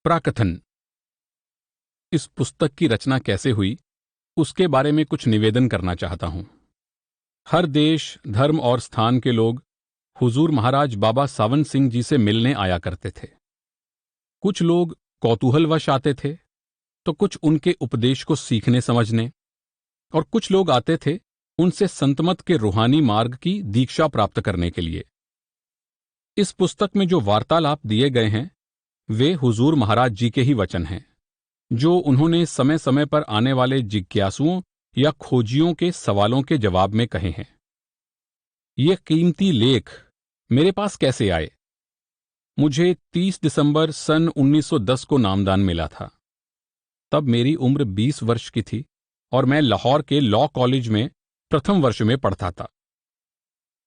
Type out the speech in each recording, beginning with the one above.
प्राकथन। इस पुस्तक की रचना कैसे हुई, उसके बारे में कुछ निवेदन करना चाहता हूं। हर देश, धर्म और स्थान के लोग हुजूर महाराज बाबा सावन सिंह जी से मिलने आया करते थे। कुछ लोग कौतूहलवश आते थे, तो कुछ उनके उपदेश को सीखने समझने, और कुछ लोग आते थे उनसे संतमत के रूहानी मार्ग की दीक्षा प्राप्त करने के लिए। इस पुस्तक में जो वार्तालाप दिए गए हैं, वे हुजूर महाराज जी के ही वचन हैं, जो उन्होंने समय समय पर आने वाले जिज्ञासुओं या खोजियों के सवालों के जवाब में कहे हैं। ये कीमती लेख मेरे पास कैसे आए? मुझे 30 दिसंबर सन 1910 को नामदान मिला था। तब मेरी उम्र 20 वर्ष की थी और मैं लाहौर के लॉ कॉलेज में प्रथम वर्ष में पढ़ता था।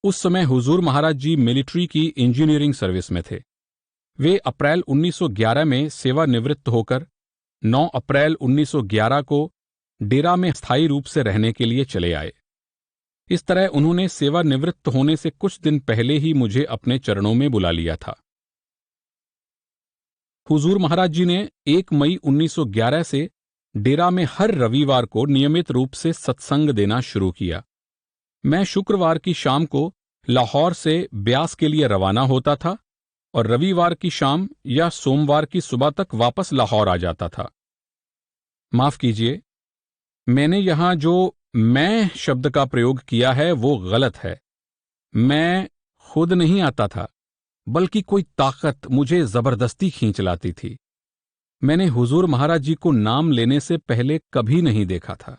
उस समय हुजूर महाराज जी मिलिट्री की इंजीनियरिंग सर्विस में थे। वे अप्रैल 1911 में सेवानिवृत्त होकर 9 अप्रैल 1911 को डेरा में स्थायी रूप से रहने के लिए चले आए। इस तरह उन्होंने सेवानिवृत्त होने से कुछ दिन पहले ही मुझे अपने चरणों में बुला लिया था। हुजूर महाराज जी ने 1 मई 1911 से डेरा में हर रविवार को नियमित रूप से सत्संग देना शुरू किया। मैं शुक्रवार की शाम को लाहौर से ब्यास के लिए रवाना होता था और रविवार की शाम या सोमवार की सुबह तक वापस लाहौर आ जाता था। माफ कीजिए, मैंने यहां जो मैं शब्द का प्रयोग किया है वो गलत है। मैं खुद नहीं आता था, बल्कि कोई ताकत मुझे जबरदस्ती खींच लाती थी। मैंने हुजूर महाराज जी को नाम लेने से पहले कभी नहीं देखा था।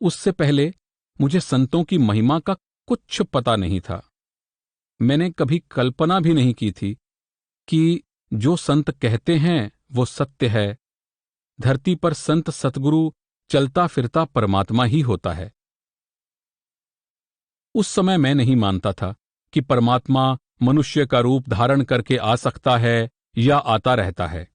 उससे पहले मुझे संतों की महिमा का कुछ पता नहीं था। मैंने कभी कल्पना भी नहीं की थी कि जो संत कहते हैं वो सत्य है। धरती पर संत सतगुरु चलता फिरता परमात्मा ही होता है। उस समय मैं नहीं मानता था कि परमात्मा मनुष्य का रूप धारण करके आ सकता है या आता रहता है।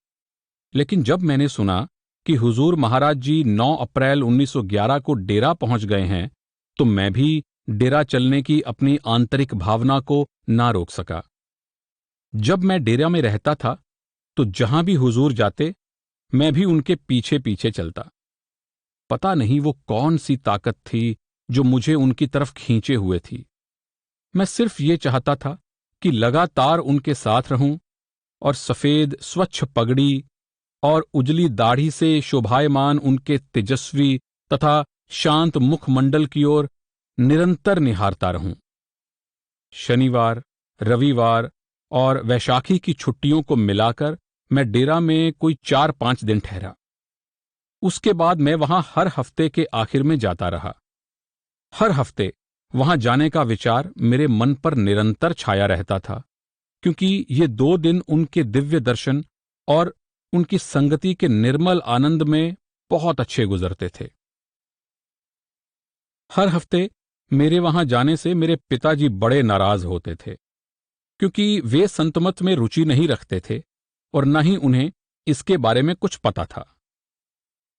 लेकिन जब मैंने सुना कि हुजूर महाराज जी 9 अप्रैल 1911 को डेरा पहुंच गए हैं, तो मैं भी डेरा चलने की अपनी आंतरिक भावना को ना रोक सका। जब मैं डेरा में रहता था, तो जहां भी हुजूर जाते, मैं भी उनके पीछे पीछे चलता। पता नहीं वो कौन सी ताकत थी जो मुझे उनकी तरफ खींचे हुए थी। मैं सिर्फ ये चाहता था कि लगातार उनके साथ रहूं और सफेद स्वच्छ पगड़ी और उजली दाढ़ी से शोभायमान उनके तेजस्वी तथा शांत मुखमंडल की ओर निरंतर निहारता रहूं। शनिवार, रविवार और वैशाखी की छुट्टियों को मिलाकर मैं डेरा में कोई 4-5 दिन ठहरा। उसके बाद मैं वहां हर हफ्ते के आखिर में जाता रहा। हर हफ्ते वहां जाने का विचार मेरे मन पर निरंतर छाया रहता था, क्योंकि ये 2 दिन उनके दिव्य दर्शन और उनकी संगति के निर्मल आनंद में बहुत अच्छे गुजरते थे। हर हफ्ते मेरे वहां जाने से मेरे पिताजी बड़े नाराज होते थे, क्योंकि वे संतमत में रुचि नहीं रखते थे और न ही उन्हें इसके बारे में कुछ पता था।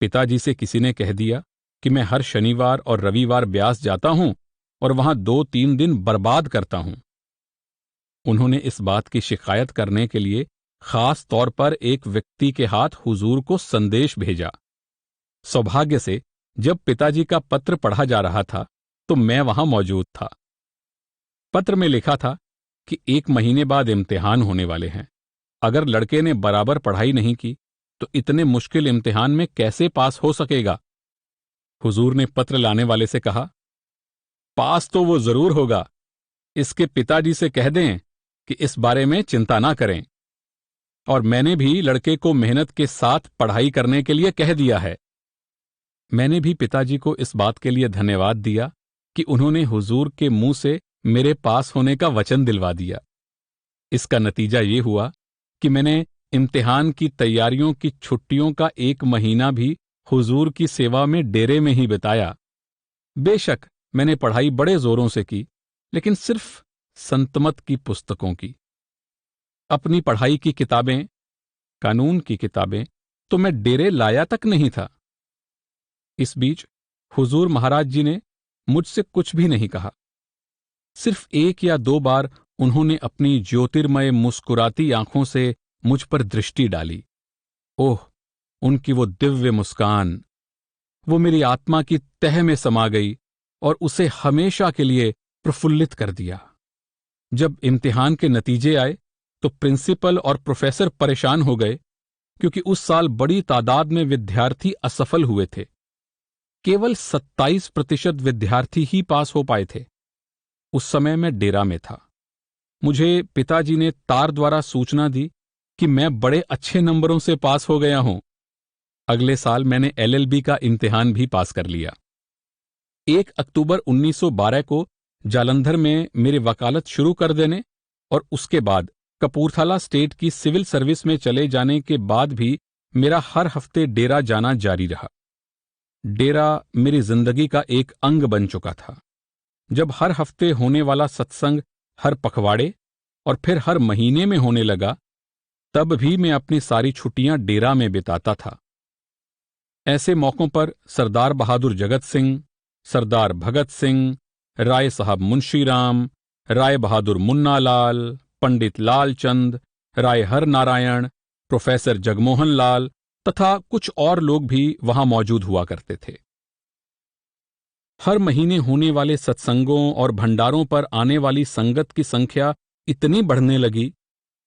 पिताजी से किसी ने कह दिया कि मैं हर शनिवार और रविवार ब्यास जाता हूं और वहां 2-3 दिन बर्बाद करता हूं। उन्होंने इस बात की शिकायत करने के लिए खास तौर पर एक व्यक्ति के हाथ हुजूर को संदेश भेजा। सौभाग्य से जब पिताजी का पत्र पढ़ा जा रहा था, तो मैं वहां मौजूद था। पत्र में लिखा था कि 1 महीने बाद इम्तिहान होने वाले हैं। अगर लड़के ने बराबर पढ़ाई नहीं की, तो इतने मुश्किल इम्तिहान में कैसे पास हो सकेगा? हुजूर ने पत्र लाने वाले से कहा, पास तो वो जरूर होगा। इसके पिताजी से कह दें कि इस बारे में चिंता ना करें। और मैंने भी लड़के को मेहनत के साथ पढ़ाई करने के लिए कह दिया है। मैंने भी पिताजी को इस बात के लिए धन्यवाद दिया कि उन्होंने हुजूर के मुंह से मेरे पास होने का वचन दिलवा दिया। इसका नतीजा ये हुआ कि मैंने इम्तिहान की तैयारियों की छुट्टियों का 1 महीना भी हुजूर की सेवा में डेरे में ही बिताया। बेशक मैंने पढ़ाई बड़े जोरों से की, लेकिन सिर्फ संतमत की पुस्तकों की। अपनी पढ़ाई की किताबें, कानून की किताबें तो मैं डेरे लाया तक नहीं था। इस बीच हुजूर महाराज जी ने मुझसे कुछ भी नहीं कहा। सिर्फ 1 या 2 बार उन्होंने अपनी ज्योतिर्मय मुस्कुराती आंखों से मुझ पर दृष्टि डाली, ओह, उनकी वो दिव्य मुस्कान, वो मेरी आत्मा की तह में समा गई और उसे हमेशा के लिए प्रफुल्लित कर दिया। जब इम्तिहान के नतीजे आए तो प्रिंसिपल और प्रोफेसर परेशान हो गए, क्योंकि उस साल बड़ी तादाद में विद्यार्थी असफल हुए थे। केवल 27% विद्यार्थी ही पास हो पाए थे। उस समय मैं डेरा में था। मुझे पिताजी ने तार द्वारा सूचना दी कि मैं बड़े अच्छे नंबरों से पास हो गया हूं। अगले साल मैंने LLB का इम्तिहान भी पास कर लिया। 1 अक्टूबर 1912 को जालंधर में मेरी वकालत शुरू कर देने और उसके बाद कपूरथला स्टेट की सिविल सर्विस में चले जाने के बाद भी मेरा हर हफ्ते डेरा जाना जारी रहा। डेरा मेरी जिंदगी का एक अंग बन चुका था। जब हर हफ्ते होने वाला सत्संग हर पखवाड़े और फिर हर महीने में होने लगा, तब भी मैं अपनी सारी छुट्टियां डेरा में बिताता था। ऐसे मौकों पर सरदार बहादुर जगत सिंह, सरदार भगत सिंह, राय साहब मुंशीराम, राय बहादुर मुन्नालाल, पंडित लालचंद, राय हर नारायण, प्रोफेसर जगमोहन लाल तथा कुछ और लोग भी वहां मौजूद हुआ करते थे। हर महीने होने वाले सत्संगों और भंडारों पर आने वाली संगत की संख्या इतनी बढ़ने लगी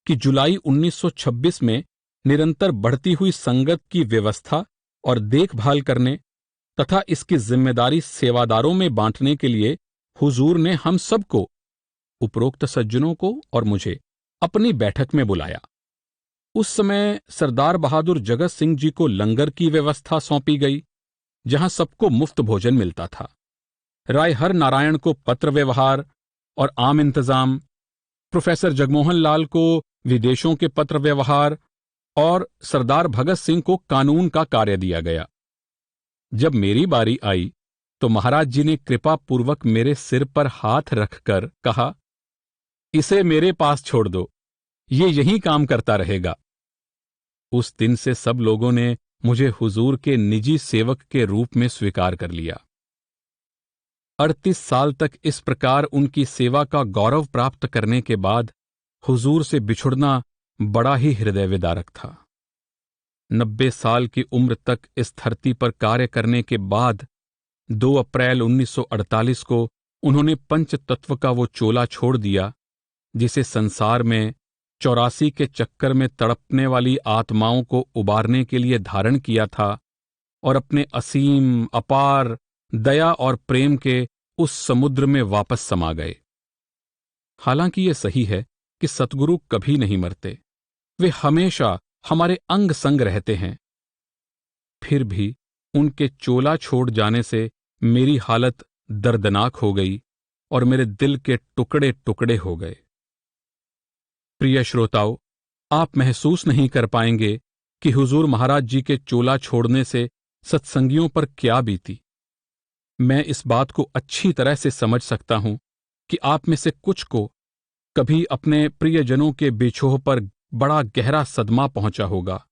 कि जुलाई 1926 में निरंतर बढ़ती हुई संगत की व्यवस्था और देखभाल करने तथा इसकी जिम्मेदारी सेवादारों में बांटने के लिए हुजूर ने हम सबको, उपरोक्त सज्जनों को और मुझे, अपनी बैठक में बुलाया। उस समय सरदार बहादुर जगत सिंह जी को लंगर की व्यवस्था सौंपी गई, जहां सबको मुफ्त भोजन मिलता था। राय हर नारायण को पत्र व्यवहार और आम इंतजाम, प्रोफेसर जगमोहन लाल को विदेशों के पत्र व्यवहार और सरदार भगत सिंह को कानून का कार्य दिया गया। जब मेरी बारी आई तो महाराज जी ने कृपा पूर्वक मेरे सिर पर हाथ रखकर कहा, इसे मेरे पास छोड़ दो, ये यहीं काम करता रहेगा। उस दिन से सब लोगों ने मुझे हुजूर के निजी सेवक के रूप में स्वीकार कर लिया। 38 साल तक इस प्रकार उनकी सेवा का गौरव प्राप्त करने के बाद हुजूर से बिछुड़ना बड़ा ही हृदय विदारक था। 90 साल की उम्र तक इस धरती पर कार्य करने के बाद 2 अप्रैल 1948 को उन्होंने पंच तत्व का वो चोला छोड़ दिया, जिसे संसार में 84 के चक्कर में तड़पने वाली आत्माओं को उबारने के लिए धारण किया था, और अपने असीम अपार दया और प्रेम के उस समुद्र में वापस समा गए। हालांकि ये सही है कि सतगुरु कभी नहीं मरते, वे हमेशा हमारे अंग संग रहते हैं। फिर भी उनके चोला छोड़ जाने से मेरी हालत दर्दनाक हो गई और मेरे दिल के टुकड़े टुकड़े हो गए। प्रिय श्रोताओं, आप महसूस नहीं कर पाएंगे कि हुजूर महाराज जी के चोला छोड़ने से सत्संगियों पर क्या बीती। मैं इस बात को अच्छी तरह से समझ सकता हूं कि आप में से कुछ को कभी अपने प्रियजनों के बिछोह पर बड़ा गहरा सदमा पहुंचा होगा,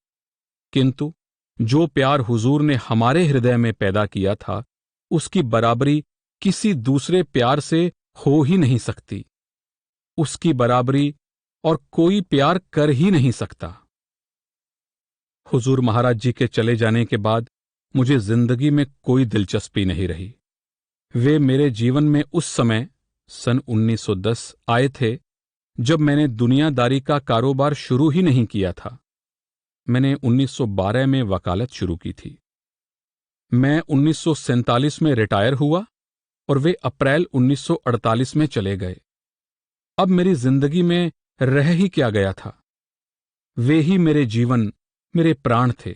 किंतु जो प्यार हुजूर ने हमारे हृदय में पैदा किया था, उसकी बराबरी किसी दूसरे प्यार से हो ही नहीं सकती। उसकी बराबरी और कोई प्यार कर ही नहीं सकता। हुजूर महाराज जी के चले जाने के बाद मुझे जिंदगी में कोई दिलचस्पी नहीं रही। वे मेरे जीवन में उस समय सन 1910 आए थे जब मैंने दुनियादारी का कारोबार शुरू ही नहीं किया था। मैंने 1912 में वकालत शुरू की थी। मैं 1947 में रिटायर हुआ और वे अप्रैल 1948 में चले गए। अब मेरी जिंदगी में रह ही क्या गया था? वे ही मेरे जीवन, मेरे प्राण थे।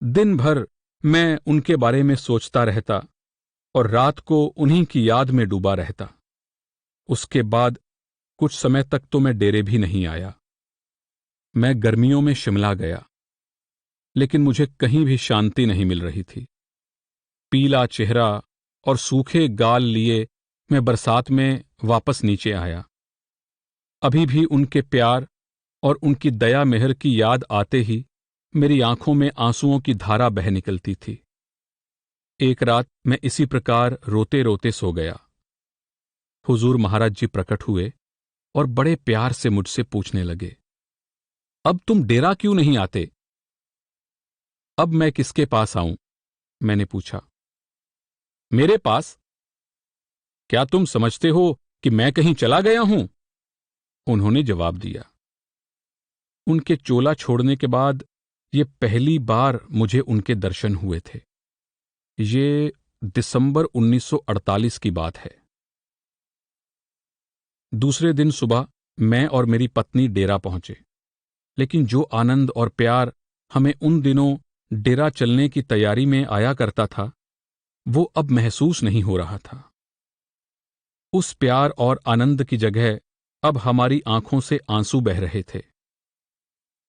दिन भर मैं उनके बारे में सोचता रहता और रात को उन्हीं की याद में डूबा रहता। उसके बाद कुछ समय तक तो मैं डेरे भी नहीं आया। मैं गर्मियों में शिमला गया, लेकिन मुझे कहीं भी शांति नहीं मिल रही थी। पीला चेहरा और सूखे गाल लिए मैं बरसात में वापस नीचे आया। अभी भी उनके प्यार और उनकी दया मेहर की याद आते ही मेरी आंखों में आंसुओं की धारा बह निकलती थी। एक रात मैं इसी प्रकार रोते रोते सो गया। हुजूर महाराज जी प्रकट हुए और बड़े प्यार से मुझसे पूछने लगे, अब तुम डेरा क्यों नहीं आते? अब मैं किसके पास आऊं? मैंने पूछा। मेरे पास? क्या तुम समझते हो कि मैं कहीं चला गया हूं? उन्होंने जवाब दिया। उनके चोला छोड़ने के बाद ये पहली बार मुझे उनके दर्शन हुए थे। ये दिसंबर 1948 की बात है। दूसरे दिन सुबह मैं और मेरी पत्नी डेरा पहुंचे, लेकिन जो आनंद और प्यार हमें उन दिनों डेरा चलने की तैयारी में आया करता था, वो अब महसूस नहीं हो रहा था। उस प्यार और आनंद की जगह अब हमारी आंखों से आंसू बह रहे थे।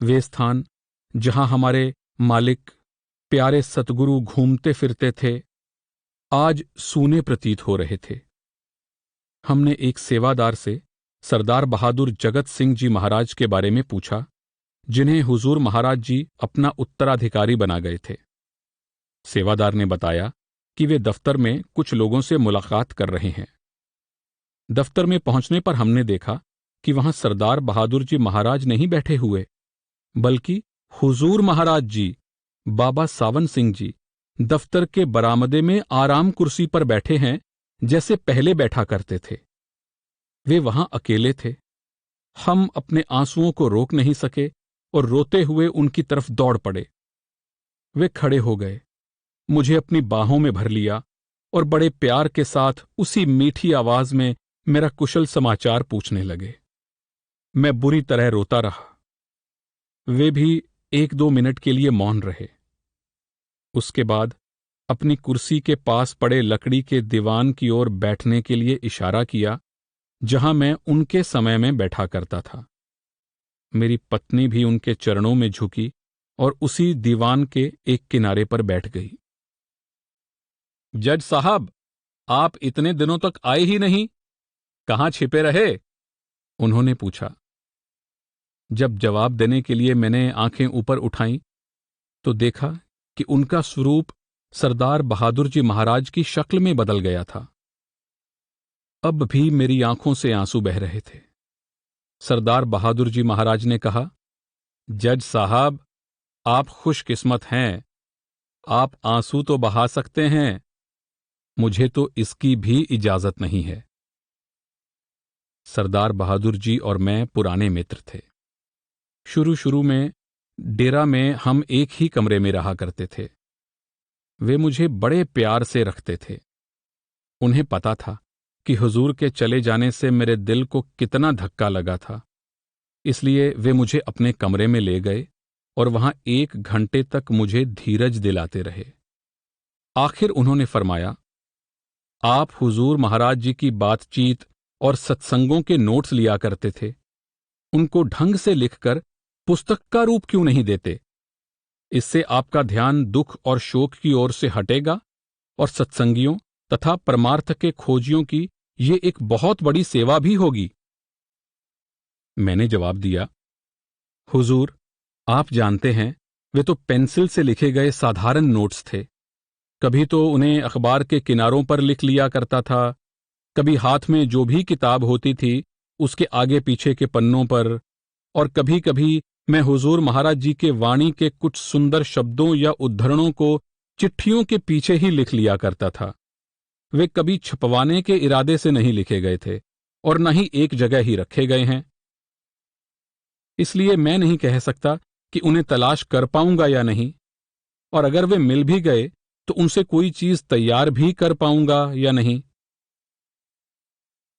वे स्थान जहां हमारे मालिक प्यारे सतगुरु घूमते फिरते थे, आज सूने प्रतीत हो रहे थे। हमने एक सेवादार से सरदार बहादुर जगत सिंह जी महाराज के बारे में पूछा, जिन्हें हुजूर महाराज जी अपना उत्तराधिकारी बना गए थे। सेवादार ने बताया कि वे दफ्तर में कुछ लोगों से मुलाकात कर रहे हैं। दफ्तर में पहुंचने पर हमने देखा कि वहां सरदार बहादुर जी महाराज नहीं बैठे हुए, बल्कि हुजूर महाराज जी, बाबा सावन सिंह जी, दफ्तर के बरामदे में आराम कुर्सी पर बैठे हैं, जैसे पहले बैठा करते थे। वे वहां अकेले थे। हम अपने आंसुओं को रोक नहीं सके और रोते हुए उनकी तरफ दौड़ पड़े। वे खड़े हो गए, मुझे अपनी बाहों में भर लिया और बड़े प्यार के साथ उसी मीठी आवाज में मेरा कुशल समाचार पूछने लगे। मैं बुरी तरह रोता रहा। वे भी 1-2 मिनट के लिए मौन रहे। उसके बाद अपनी कुर्सी के पास पड़े लकड़ी के दीवान की ओर बैठने के लिए इशारा किया, जहां मैं उनके समय में बैठा करता था। मेरी पत्नी भी उनके चरणों में झुकी और उसी दीवान के एक किनारे पर बैठ गई। जज साहब, आप इतने दिनों तक आए ही नहीं, कहां छिपे रहे? उन्होंने पूछा। जब जवाब देने के लिए मैंने आंखें ऊपर उठाईं, तो देखा कि उनका स्वरूप सरदार बहादुर जी महाराज की शक्ल में बदल गया था। अब भी मेरी आंखों से आंसू बह रहे थे। सरदार बहादुर जी महाराज ने कहा, जज साहब, आप खुशकिस्मत हैं। आप आंसू तो बहा सकते हैं, मुझे तो इसकी भी इजाजत नहीं है। सरदार बहादुर जी और मैं पुराने मित्र थे। शुरू शुरू में डेरा में हम एक ही कमरे में रहा करते थे। वे मुझे बड़े प्यार से रखते थे। उन्हें पता था कि हुजूर के चले जाने से मेरे दिल को कितना धक्का लगा था, इसलिए वे मुझे अपने कमरे में ले गए और वहां 1 घंटे तक मुझे धीरज दिलाते रहे। आखिर उन्होंने फरमाया, आप हुजूर महाराज जी की बातचीत और सत्संगों के नोट्स लिया करते थे, उनको ढंग से लिखकर पुस्तक का रूप क्यों नहीं देते? इससे आपका ध्यान दुख और शोक की ओर से हटेगा और सत्संगियों तथा परमार्थ के खोजियों की ये एक बहुत बड़ी सेवा भी होगी। मैंने जवाब दिया, हुजूर, आप जानते हैं, वे तो पेंसिल से लिखे गए साधारण नोट्स थे। कभी तो उन्हें अखबार के किनारों पर लिख लिया करता था, कभी हाथ में जो भी किताब होती थी उसके आगे पीछे के पन्नों पर, और कभी कभी मैं हुजूर महाराज जी के वाणी के कुछ सुंदर शब्दों या उद्धरणों को चिट्ठियों के पीछे ही लिख लिया करता था। वे कभी छपवाने के इरादे से नहीं लिखे गए थे और न ही एक जगह ही रखे गए हैं। इसलिए मैं नहीं कह सकता कि उन्हें तलाश कर पाऊंगा या नहीं, और अगर वे मिल भी गए तो उनसे कोई चीज तैयार भी कर पाऊंगा या नहीं।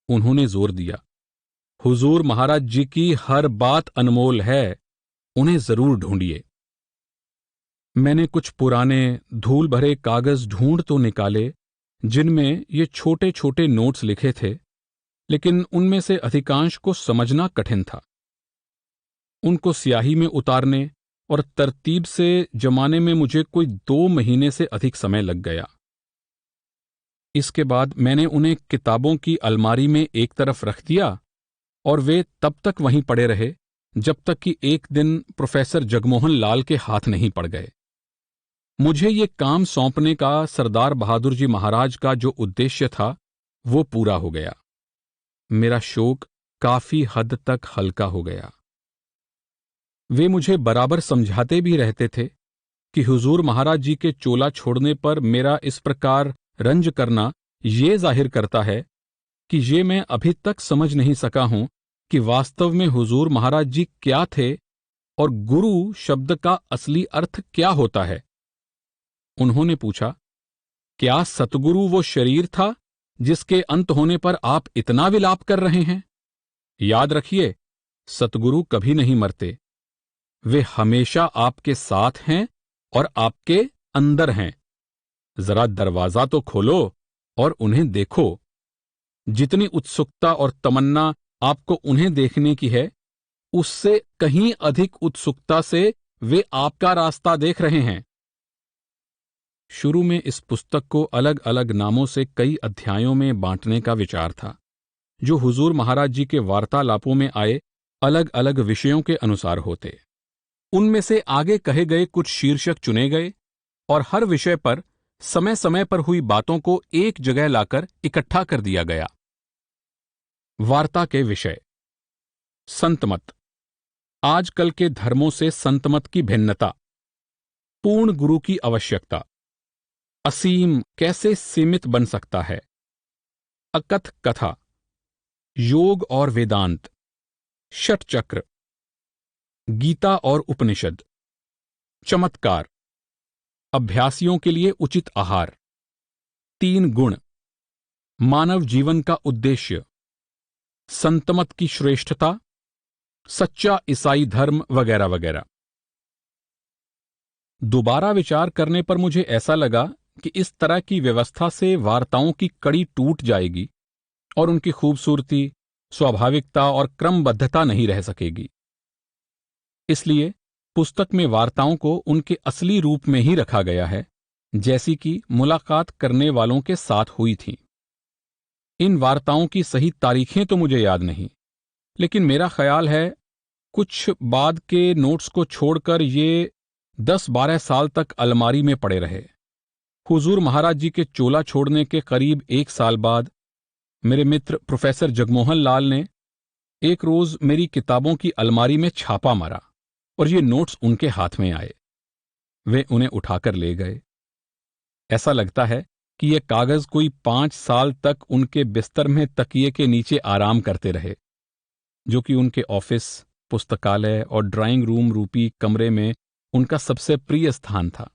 उन्होंने जोर दिया, हुजूर महाराज जी की हर बात अनमोल है, उन्हें जरूर ढूंढिए। मैंने कुछ पुराने धूल भरे कागज ढूंढ तो निकाले जिनमें ये छोटे छोटे नोट्स लिखे थे, लेकिन उनमें से अधिकांश को समझना कठिन था। उनको स्याही में उतारने और तरतीब से जमाने में मुझे कोई 2 महीने से अधिक समय लग गया। इसके बाद मैंने उन्हें किताबों की अलमारी में एक तरफ रख दिया और वे तब तक वहीं पड़े रहे जब तक कि एक दिन प्रोफेसर जगमोहन लाल के हाथ नहीं पड़ गए। मुझे ये काम सौंपने का सरदार बहादुर जी महाराज का जो उद्देश्य था वो पूरा हो गया। मेरा शोक काफी हद तक हल्का हो गया। वे मुझे बराबर समझाते भी रहते थे कि हुजूर महाराज जी के चोला छोड़ने पर मेरा इस प्रकार रंज करना ये जाहिर करता है कि ये मैं अभी तक समझ नहीं सका हूं कि वास्तव में हुजूर महाराज जी क्या थे और गुरु शब्द का असली अर्थ क्या होता है। उन्होंने पूछा, क्या सतगुरु वो शरीर था जिसके अंत होने पर आप इतना विलाप कर रहे हैं? याद रखिए, सतगुरु कभी नहीं मरते। वे हमेशा आपके साथ हैं और आपके अंदर हैं। जरा दरवाजा तो खोलो और उन्हें देखो। जितनी उत्सुकता और तमन्ना आपको उन्हें देखने की है, उससे कहीं अधिक उत्सुकता से वे आपका रास्ता देख रहे हैं। शुरू में इस पुस्तक को अलग अलग नामों से कई अध्यायों में बांटने का विचार था, जो हुजूर महाराज जी के वार्तालापों में आए अलग अलग विषयों के अनुसार होते। उनमें से आगे कहे गए कुछ शीर्षक चुने गए और हर विषय पर समय समय पर हुई बातों को एक जगह लाकर इकट्ठा कर दिया गया। वार्ता के विषय: संतमत, आजकल के धर्मों से संतमत की भिन्नता, पूर्ण गुरु की आवश्यकता, असीम कैसे सीमित बन सकता है, अकथ कथा, योग और वेदांत, षटचक्र, गीता और उपनिषद, चमत्कार, अभ्यासियों के लिए उचित आहार, 3 गुण, मानव जीवन का उद्देश्य, संतमत की श्रेष्ठता, सच्चा ईसाई धर्म वगैरह वगैरह। दोबारा विचार करने पर मुझे ऐसा लगा कि इस तरह की व्यवस्था से वार्ताओं की कड़ी टूट जाएगी और उनकी खूबसूरती, स्वाभाविकता और क्रमबद्धता नहीं रह सकेगी। इसलिए पुस्तक में वार्ताओं को उनके असली रूप में ही रखा गया है, जैसी कि मुलाकात करने वालों के साथ हुई थी। इन वार्ताओं की सही तारीखें तो मुझे याद नहीं, लेकिन मेरा ख्याल है कुछ बाद के नोट्स को छोड़कर ये 10-12 साल तक अलमारी में पड़े रहे। हुजूर महाराज जी के चोला छोड़ने के करीब 1 साल बाद मेरे मित्र प्रोफेसर जगमोहन लाल ने एक रोज मेरी किताबों की अलमारी में छापा मारा और ये नोट्स उनके हाथ में आए। वे उन्हें उठाकर ले गए। ऐसा लगता है कि ये कागज कोई 5 साल तक उनके बिस्तर में तकिए के नीचे आराम करते रहे, जो कि उनके ऑफिस, पुस्तकालय और ड्राइंग रूम रूपी कमरे में उनका सबसे प्रिय स्थान था।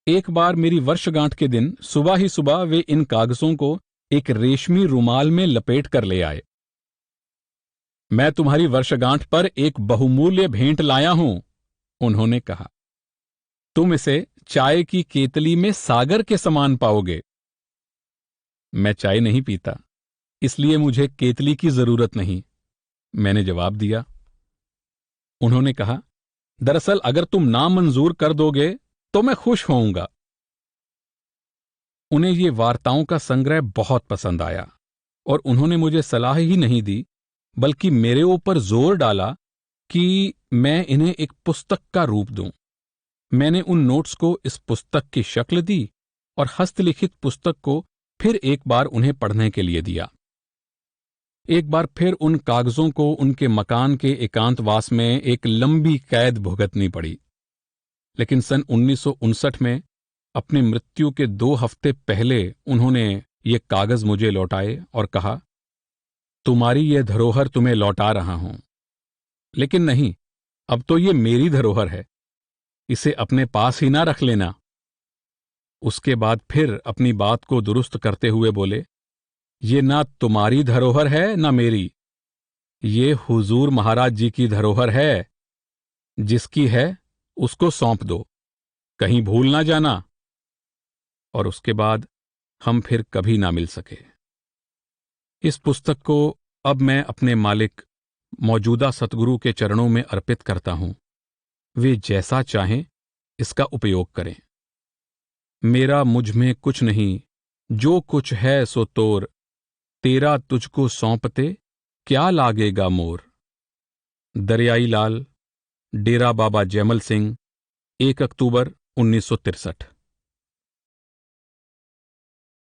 एक बार मेरी वर्षगांठ के दिन सुबह ही सुबह वे इन कागजों को एक रेशमी रुमाल में लपेट कर ले आए। मैं तुम्हारी वर्षगांठ पर एक बहुमूल्य भेंट लाया हूं, उन्होंने कहा। तुम इसे चाय की केतली में सागर के समान पाओगे। मैं चाय नहीं पीता, इसलिए मुझे केतली की जरूरत नहीं, मैंने जवाब दिया। उन्होंने कहा, दरअसल अगर तुम नामंजूर कर दोगे तो मैं खुश होऊंगा। उन्हें ये वार्ताओं का संग्रह बहुत पसंद आया और उन्होंने मुझे सलाह ही नहीं दी, बल्कि मेरे ऊपर जोर डाला कि मैं इन्हें एक पुस्तक का रूप दूं। मैंने उन नोट्स को इस पुस्तक की शक्ल दी और हस्तलिखित पुस्तक को फिर एक बार उन्हें पढ़ने के लिए दिया। एक बार फिर उन कागजों को उनके मकान के एकांतवास में एक लंबी कैद भुगतनी पड़ी, लेकिन सन 1959 में अपनी मृत्यु के 2 हफ्ते पहले उन्होंने ये कागज मुझे लौटाए और कहा, तुम्हारी ये धरोहर तुम्हें लौटा रहा हूं। लेकिन नहीं, अब तो ये मेरी धरोहर है, इसे अपने पास ही ना रख लेना। उसके बाद फिर अपनी बात को दुरुस्त करते हुए बोले, ये ना तुम्हारी धरोहर है ना मेरी, ये हुजूर महाराज जी की धरोहर है। जिसकी है उसको सौंप दो, कहीं भूल ना जाना। और उसके बाद हम फिर कभी ना मिल सके। इस पुस्तक को अब मैं अपने मालिक मौजूदा सतगुरु के चरणों में अर्पित करता हूं। वे जैसा चाहें इसका उपयोग करें। मेरा मुझ में कुछ नहीं, जो कुछ है सो तोर, तेरा तुझको सौंपते क्या लागेगा मोर। दरियाई लाल, डेरा बाबा जैमल सिंह, 1 अक्टूबर 1963।